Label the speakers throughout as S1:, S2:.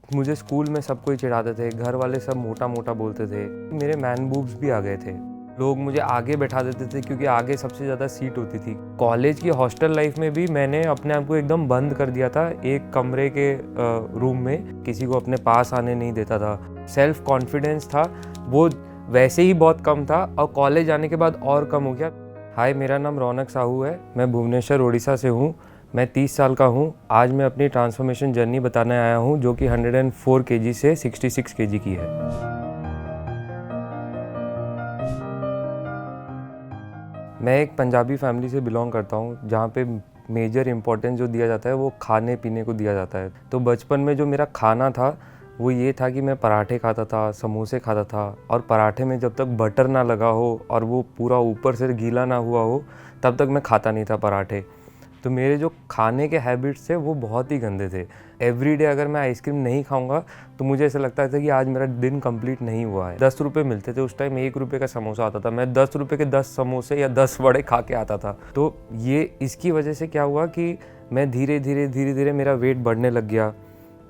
S1: मुझे स्कूल में सब कोई चिढ़ाते थे, घर वाले सब मोटा-मोटा बोलते थे। मेरे मैन बूब्स भी आ गए थे। लोग मुझे आगे बैठा देते थे क्योंकि आगे सबसे ज़्यादा सीट होती थी। कॉलेज की हॉस्टल लाइफ में भी मैंने अपने आप को एकदम बंद कर दिया था एक कमरे के रूम में, किसी को अपने पास आने नहीं देता था। सेल्फ कॉन्फिडेंस था वो वैसे ही बहुत कम था और कॉलेज आने के बाद और कम हो गया। हाय, मेरा नाम रौनक साहू है, मैं भुवनेश्वर उड़ीसा से हूँ। मैं 30 साल का हूँ। आज मैं अपनी ट्रांसफॉर्मेशन जर्नी बताने आया हूँ जो कि 104 केजी से 66 केजी की है। मैं एक पंजाबी फैमिली से बिलोंग करता हूँ जहाँ पे मेजर इम्पोर्टेंस जो दिया जाता है वो खाने पीने को दिया जाता है। तो बचपन में जो मेरा खाना था वो ये था कि मैं पराठे खाता था, समोसे खाता था, और पराठे में जब तक बटर ना लगा हो और वो पूरा ऊपर से गीला ना हुआ हो तब तक मैं खाता नहीं था पराठे। तो मेरे जो खाने के हैबिट्स थे वो बहुत ही गंदे थे। एवरीडे अगर मैं आइसक्रीम नहीं खाऊंगा तो मुझे ऐसा लगता था कि आज मेरा दिन कंप्लीट नहीं हुआ है। 10 रुपये मिलते थे उस टाइम, 1 रुपये का समोसा आता था। मैं 10 रुपये के 10 समोसे या 10 वड़े खा के आता था। तो ये इसकी वजह से क्या हुआ कि मैं धीरे धीरे मेरा वेट बढ़ने लग गया।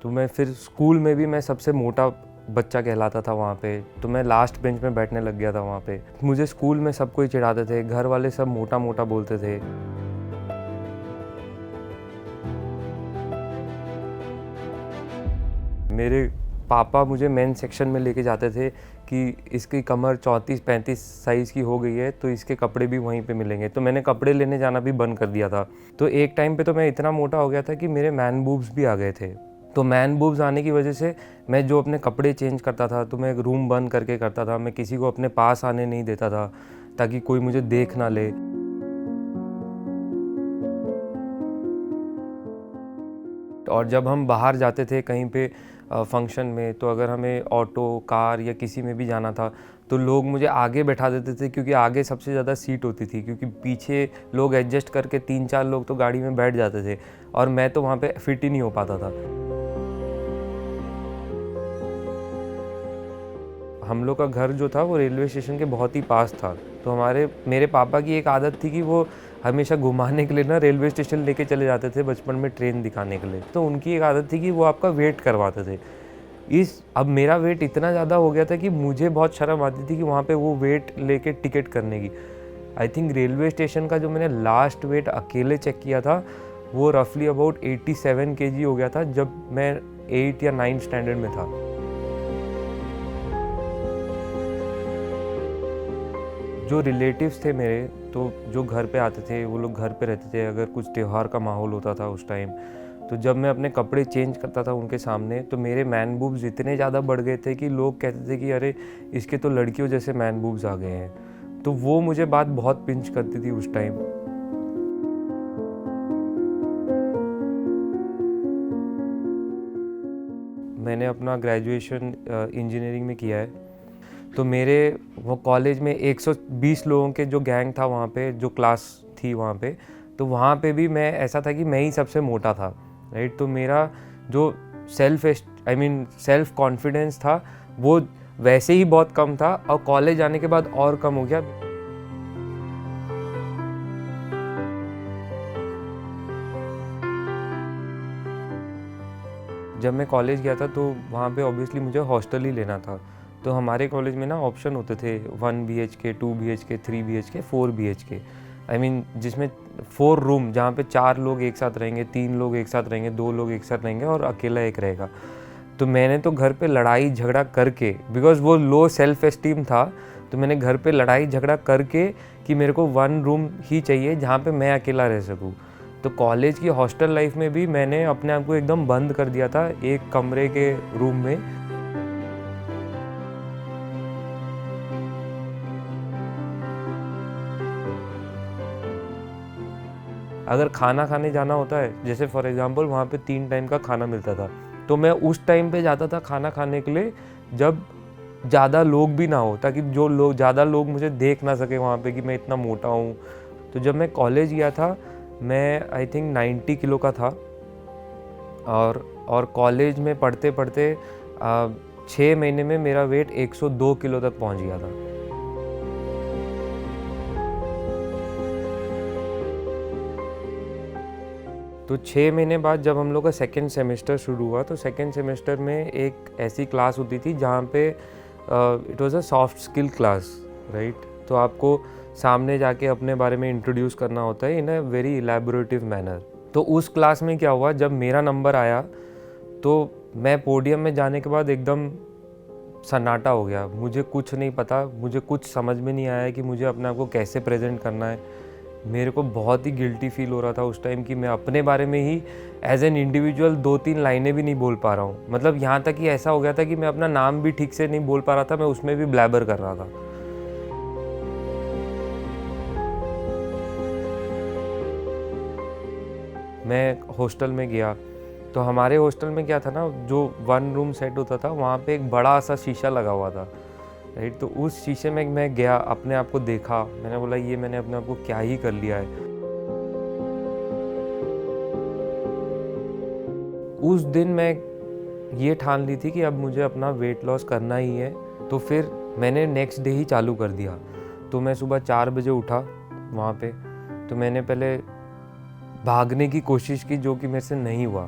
S1: तो मैं फिर स्कूल में भी मैं सबसे मोटा बच्चा कहलाता था वहाँ पे। तो मैं लास्ट बेंच में बैठने लग गया था वहाँ पे। मुझे स्कूल में सब कोई चिढ़ाते थे, घर वाले सब मोटा मोटा बोलते थे। मेरे पापा मुझे मेंस सेक्शन में लेके जाते थे कि इसकी कमर 34-35 साइज़ की हो गई है तो इसके कपड़े भी वहीं पे मिलेंगे। तो मैंने कपड़े लेने जाना भी बंद कर दिया था। तो एक टाइम पे तो मैं इतना मोटा हो गया था कि मेरे मैन बूब्स भी आ गए थे। तो मैन बूब्स आने की वजह से मैं जो अपने कपड़े चेंज करता था तो मैं एक रूम बंद करके करता था। मैं किसी को अपने पास आने नहीं देता था ताकि कोई मुझे देख ना ले। और जब हम बाहर जाते थे कहीं पे फंक्शन में, तो अगर हमें ऑटो, कार या किसी में भी जाना था तो लोग मुझे आगे बैठा देते थे क्योंकि आगे सबसे ज़्यादा सीट होती थी, क्योंकि पीछे लोग एडजस्ट करके 3-4 लोग तो गाड़ी में बैठ जाते थे और मैं तो वहाँ पे फिट ही नहीं हो पाता था। हम लोग का घर जो था वो रेलवे स्टेशन के बहुत ही पास था। तो मेरे पापा की एक आदत थी कि वो हमेशा घुमाने के लिए ना रेलवे स्टेशन लेके चले जाते थे बचपन में, ट्रेन दिखाने के लिए। तो उनकी एक आदत थी कि वो आपका वेट करवाते थे। अब मेरा वेट इतना ज़्यादा हो गया था कि मुझे बहुत शर्म आती थी कि वहाँ पे वो वेट लेके टिकट करने की। आई थिंक रेलवे स्टेशन का जो मैंने लास्ट वेट अकेले चेक किया था वो रफली अबाउट 87 केजी हो गया था जब मैं 8 या 9 स्टैंडर्ड में था। जो रिलेटिव्स थे मेरे, तो जो घर पे आते थे वो लोग घर पे रहते थे। अगर कुछ त्यौहार का माहौल होता था उस टाइम, तो जब मैं अपने कपड़े चेंज करता था उनके सामने तो मेरे मैन बूब्स इतने ज़्यादा बढ़ गए थे कि लोग कहते थे कि अरे इसके तो लड़कियों जैसे मैन बूब्स आ गए हैं। तो वो मुझे बात बहुत पिंच करती थी उस टाइम। मैंने अपना ग्रेजुएशन इंजीनियरिंग में किया है। तो मेरे वो कॉलेज में 120 लोगों के जो गैंग था वहाँ पे, जो क्लास थी वहाँ पे, तो वहाँ पे भी मैं ऐसा था कि मैं ही सबसे मोटा था, राइट। तो मेरा जो सेल्फ कॉन्फिडेंस था वो वैसे ही बहुत कम था और कॉलेज आने के बाद और कम हो गया। जब मैं कॉलेज गया था तो वहाँ पे ऑब्वियसली मुझे हॉस्टल ही लेना था। तो हमारे कॉलेज में ना ऑप्शन होते थे 1 BHK, 2 BHK, 3 BHK, 4 BHK। जिसमें 4 रूम, जहाँ पे 4 लोग एक साथ रहेंगे, 3 लोग एक साथ रहेंगे, 2 लोग एक साथ रहेंगे और अकेला एक रहेगा। तो मैंने तो घर पे लड़ाई झगड़ा करके, बिकॉज वो लो सेल्फ एस्टीम था, तो मैंने घर पे लड़ाई झगड़ा करके कि मेरे को 1 रूम ही चाहिए जहाँ पे मैं अकेला रह सकूँ। तो कॉलेज की हॉस्टल लाइफ में भी मैंने अपने आप को एकदम बंद कर दिया था एक कमरे के रूम में। अगर खाना खाने जाना होता है, जैसे फॉर एग्जांपल वहाँ पे 3 टाइम का खाना मिलता था, तो मैं उस टाइम पे जाता था खाना खाने के लिए जब ज़्यादा लोग भी ना हो, ताकि ज़्यादा लोग मुझे देख ना सके वहाँ पे कि मैं इतना मोटा हूँ। तो जब मैं कॉलेज गया था मैं आई थिंक 90 किलो का था और कॉलेज में पढ़ते पढ़ते 6 महीने में मेरा वेट 102 किलो तक पहुँच गया था। तो 6 महीने बाद जब हम लोग का सेकेंड सेमेस्टर शुरू हुआ तो सेकेंड सेमेस्टर में एक ऐसी क्लास होती थी जहाँ पे it was a soft skill class, right. तो आपको सामने जाके अपने बारे में इंट्रोड्यूस करना होता है इन अ वेरी इलैबोरेटिव मैनर। तो उस क्लास में क्या हुआ, जब मेरा नंबर आया तो मैं पोडियम में जाने के बाद एकदम सन्नाटा हो गया। मुझे कुछ नहीं पता, मुझे कुछ समझ में नहीं आया कि मुझे अपने आप को कैसे प्रेजेंट करना है। मेरे को बहुत ही गिल्टी फील हो रहा था उस टाइम कि मैं अपने बारे में ही एज एन इंडिविजुअल 2-3 लाइनें भी नहीं बोल पा रहा हूँ। मतलब यहाँ तक कि ऐसा हो गया था कि मैं अपना नाम भी ठीक से नहीं बोल पा रहा था, मैं उसमें भी ब्लैबर कर रहा था। मैं हॉस्टल में गया तो हमारे हॉस्टल में क्या था ना, जो 1 रूम सेट होता था वहाँ पे एक बड़ा सा शीशा लगा हुआ था, राइट। तो उस शीशे में मैं गया, अपने आप को देखा, मैंने बोला ये मैंने अपने आप को क्या ही कर लिया है। उस दिन मैं ये ठान ली थी कि अब मुझे अपना वेट लॉस करना ही है। तो फिर मैंने नेक्स्ट डे ही चालू कर दिया। तो मैं सुबह 4 बजे उठा वहाँ पे, तो मैंने पहले भागने की कोशिश की जो कि मेरे से नहीं हुआ,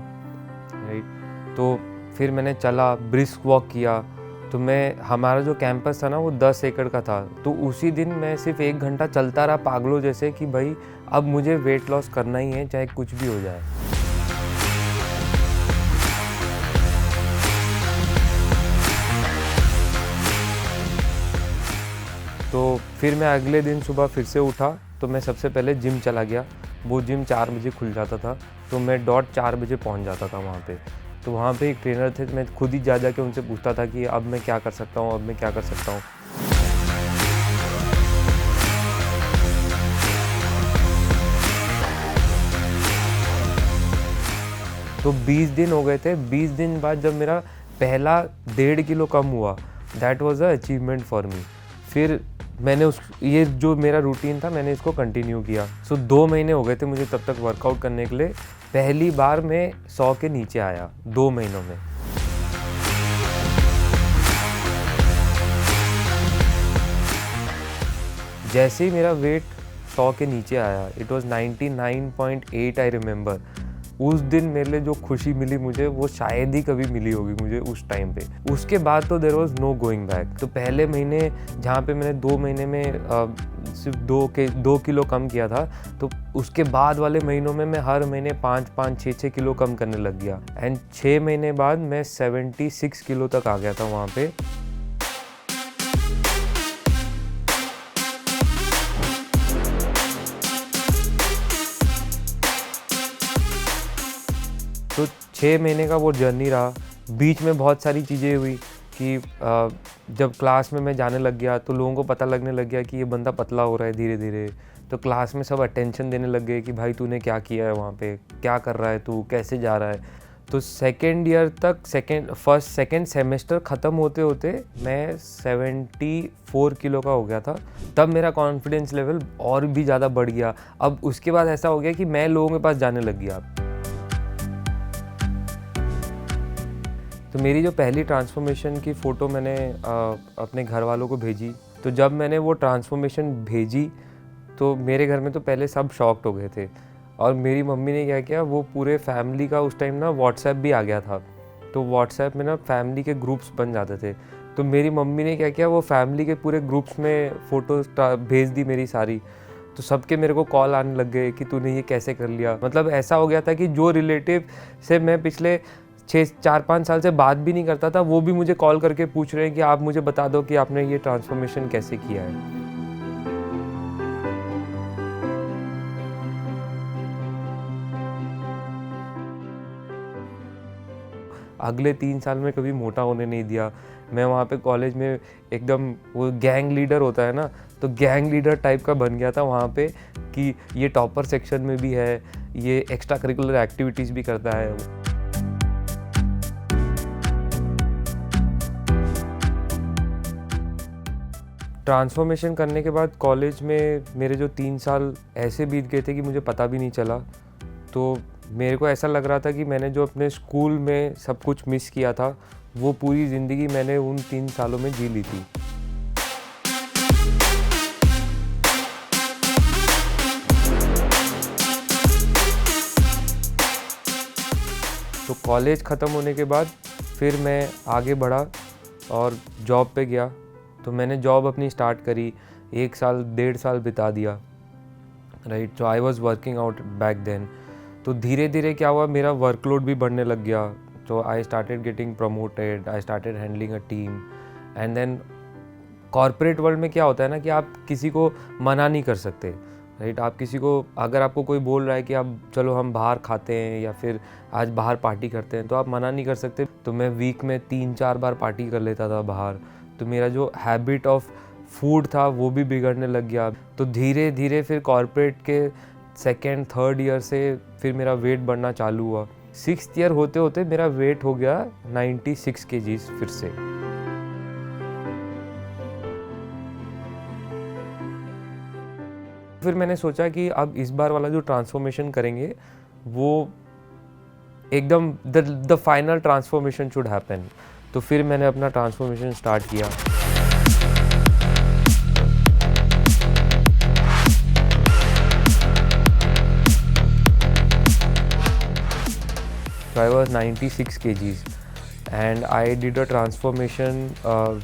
S1: राइट। तो फिर मैंने चला, ब्रिस्क वॉक किया। तो हमारा जो कैंपस था ना वो 10 एकड़ का था। तो उसी दिन मैं सिर्फ 1 घंटा चलता रहा पागलों जैसे कि भाई अब मुझे वेट लॉस करना ही है, चाहे कुछ भी हो जाए। तो फिर मैं अगले दिन सुबह फिर से उठा तो मैं सबसे पहले जिम चला गया। वो जिम 4 बजे खुल जाता था, तो मैं डॉट 4 बजे पहुंच जाता था वहाँ पे। तो वहाँ पे एक ट्रेनर थे, मैं खुद ही जा के उनसे पूछता था कि अब मैं क्या कर सकता हूँ, अब मैं क्या कर सकता हूँ। तो 20 दिन हो गए थे। 20 दिन बाद जब मेरा पहला 1.5 किलो कम हुआ, that was a achievement for me. फिर मैंने ये जो मेरा रूटीन था मैंने इसको कंटिन्यू किया। 2 महीने हो गए थे मुझे तब तक वर्कआउट करने के लिए। पहली बार मैं 100 के नीचे आया 2 महीनों में। जैसे ही मेरा वेट 100 के नीचे आया, इट वाज 99.8 आई रिमेंबर। उस दिन मेरे लिए जो खुशी मिली मुझे, वो शायद ही कभी मिली होगी मुझे उस टाइम पे। उसके बाद तो there was no going back. तो पहले महीने जहाँ पे मैंने 2 महीने में सिर्फ 2 किलो कम किया था, तो उसके बाद वाले महीनों में मैं हर महीने 5-5, 6-6 किलो कम करने लग गया। एंड 6 महीने बाद मैं 76 किलो तक आ गया था वहाँ पे। तो 6 महीने का वो जर्नी रहा। बीच में बहुत सारी चीज़ें हुई कि जब क्लास में मैं जाने लग गया तो लोगों को पता लगने लग गया कि ये बंदा पतला हो रहा है धीरे धीरे। तो क्लास में सब अटेंशन देने लग गए कि भाई तूने क्या किया है वहाँ पे, क्या कर रहा है तू, कैसे जा रहा है। तो सेकेंड ईयर तक सेकेंड सेमेस्टर ख़त्म होते होते मैं 74 किलो का हो गया था। तब मेरा कॉन्फिडेंस लेवल और भी ज़्यादा बढ़ गया। अब उसके बाद ऐसा हो गया कि मैं लोगों के पास जाने लग गया। तो मेरी जो पहली ट्रांसफॉर्मेशन की फ़ोटो मैंने अपने घर वालों को भेजी, तो जब मैंने वो ट्रांसफॉर्मेशन भेजी तो मेरे घर में तो पहले सब शॉक्ड हो गए थे। और मेरी मम्मी ने क्या किया, वो पूरे फैमिली का उस टाइम ना व्हाट्सएप भी आ गया था। तो व्हाट्सएप में ना फैमिली के ग्रुप्स बन जाते थे। तो मेरी मम्मी ने क्या किया, वो फैमिली के पूरे ग्रुप्स में फ़ोटो भेज दी मेरी सारी। तो सबके मेरे को कॉल आने लग गए कि तूने ये कैसे कर लिया। मतलब ऐसा हो गया था कि जो रिलेटिव से मैं पिछले 4-5 साल से बात भी नहीं करता था, वो भी मुझे कॉल करके पूछ रहे हैं कि आप मुझे बता दो कि आपने ये ट्रांसफॉर्मेशन कैसे किया है। अगले 3 साल में कभी मोटा होने नहीं दिया। मैं वहाँ पे कॉलेज में एकदम वो गैंग लीडर होता है ना, तो गैंग लीडर टाइप का बन गया था वहाँ पे कि ये टॉपर सेक्शन में भी है, ये एक्स्ट्रा करिकुलर एक्टिविटीज़ भी करता है। ट्रांसफॉर्मेशन करने के बाद कॉलेज में मेरे जो 3 साल ऐसे बीत गए थे कि मुझे पता भी नहीं चला। तो मेरे को ऐसा लग रहा था कि मैंने जो अपने स्कूल में सब कुछ मिस किया था, वो पूरी ज़िंदगी मैंने उन 3 सालों में जी ली थी। तो कॉलेज ख़त्म होने के बाद फिर मैं आगे बढ़ा और जॉब पे गया। तो मैंने जॉब अपनी स्टार्ट करी, 1 साल 1.5 साल बिता दिया, right. So I was working out back then. तो धीरे धीरे क्या हुआ, मेरा वर्कलोड भी बढ़ने लग गया। तो I started getting promoted, I started handling a team. And then corporate world में क्या होता है ना कि आप किसी को मना नहीं कर सकते, राइट। आप किसी को, अगर आपको कोई बोल रहा है कि आप चलो हम बाहर खाते हैं या फिर आज बाहर पार्टी करते हैं, तो आप मना नहीं कर सकते। तो मैं वीक में 3-4 बार पार्टी कर लेता था बाहर। तो मेरा जो हैबिट ऑफ फूड था वो भी बिगड़ने लग गया। तो धीरे धीरे फिर कॉर्पोरेट के 2nd 3rd ईयर से फिर मेरा वेट बढ़ना चालू हुआ। 6th ईयर होते होते मेरा वेट हो गया 96 kgs फिर से। फिर मैंने सोचा कि अब इस बार वाला जो ट्रांसफॉर्मेशन करेंगे वो एकदम the final transformation should happen. तो फिर मैंने अपना ट्रांसफॉर्मेशन स्टार्ट किया। So I was 96 kgs and I did a transformation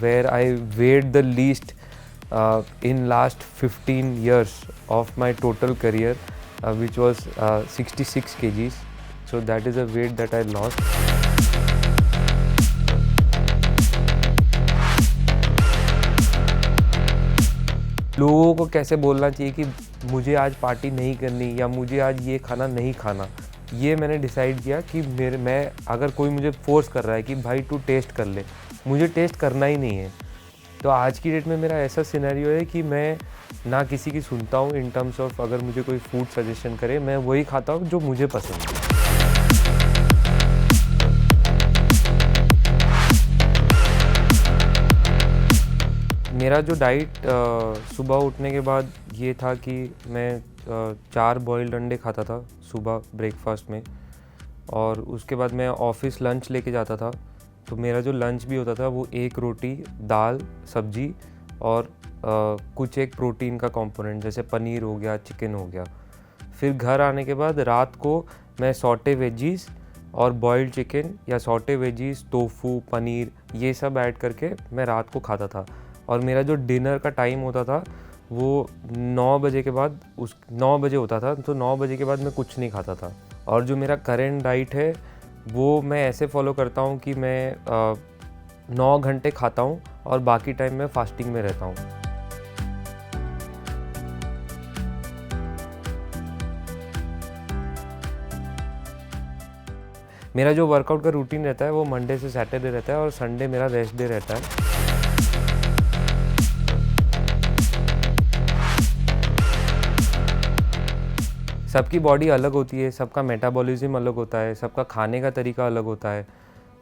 S1: where I weighed the least in last 15 years of my total career, which was 66 kgs. So that is a weight that I lost. लोगों को कैसे बोलना चाहिए कि मुझे आज party नहीं करनी या मुझे आज ये खाना नहीं खाना, ये मैंने डिसाइड किया कि मैं अगर कोई मुझे फोर्स कर रहा है कि भाई तू टेस्ट कर ले, मुझे टेस्ट करना ही नहीं है। तो आज की डेट में मेरा ऐसा सिनेरियो है कि मैं ना किसी की सुनता हूँ इन टर्म्स ऑफ अगर मुझे कोई फूड सजेशन करे, मैं वही खाता हूँ जो मुझे पसंद है। मेरा जो डाइट सुबह उठने के बाद ये था कि मैं 4 बॉइल्ड अंडे खाता था सुबह ब्रेकफास्ट में, और उसके बाद मैं ऑफिस लंच लेके जाता था। तो मेरा जो लंच भी होता था वो 1 रोटी, दाल, सब्जी और कुछ एक प्रोटीन का कंपोनेंट जैसे पनीर हो गया, चिकन हो गया। फिर घर आने के बाद रात को मैं सॉटे वेजीज और बॉइल्ड चिकन या सॉटे वेजीज, टोफू, पनीर, ये सब ऐड करके मैं रात को खाता था। और मेरा जो डिनर का टाइम होता था वो 9 बजे के बाद 9 बजे होता था। तो 9 बजे के बाद मैं कुछ नहीं खाता था। और जो मेरा करेंट डाइट है वो मैं ऐसे फॉलो करता हूँ कि मैं 9 घंटे खाता हूँ और बाकी टाइम मैं फास्टिंग में रहता हूँ। मेरा जो वर्कआउट का रूटीन रहता है वो मंडे से सैटरडे रहता है और संडे मेरा रेस्ट डे रहता है। सबकी बॉडी अलग होती है, सबका मेटाबॉलिज्म अलग होता है, सबका खाने का तरीका अलग होता है।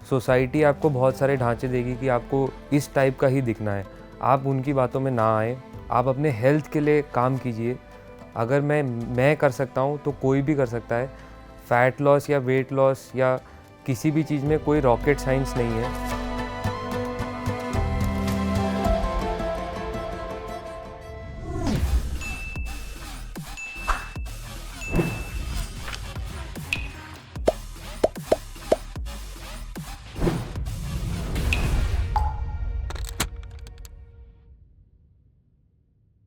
S1: सोसाइटी आपको बहुत सारे ढांचे देगी कि आपको इस टाइप का ही दिखना है। आप उनकी बातों में ना आए, आप अपने हेल्थ के लिए काम कीजिए। अगर मैं कर सकता हूँ तो कोई भी कर सकता है। फ़ैट लॉस या वेट लॉस या किसी भी चीज़ में कोई रॉकेट साइंस नहीं है।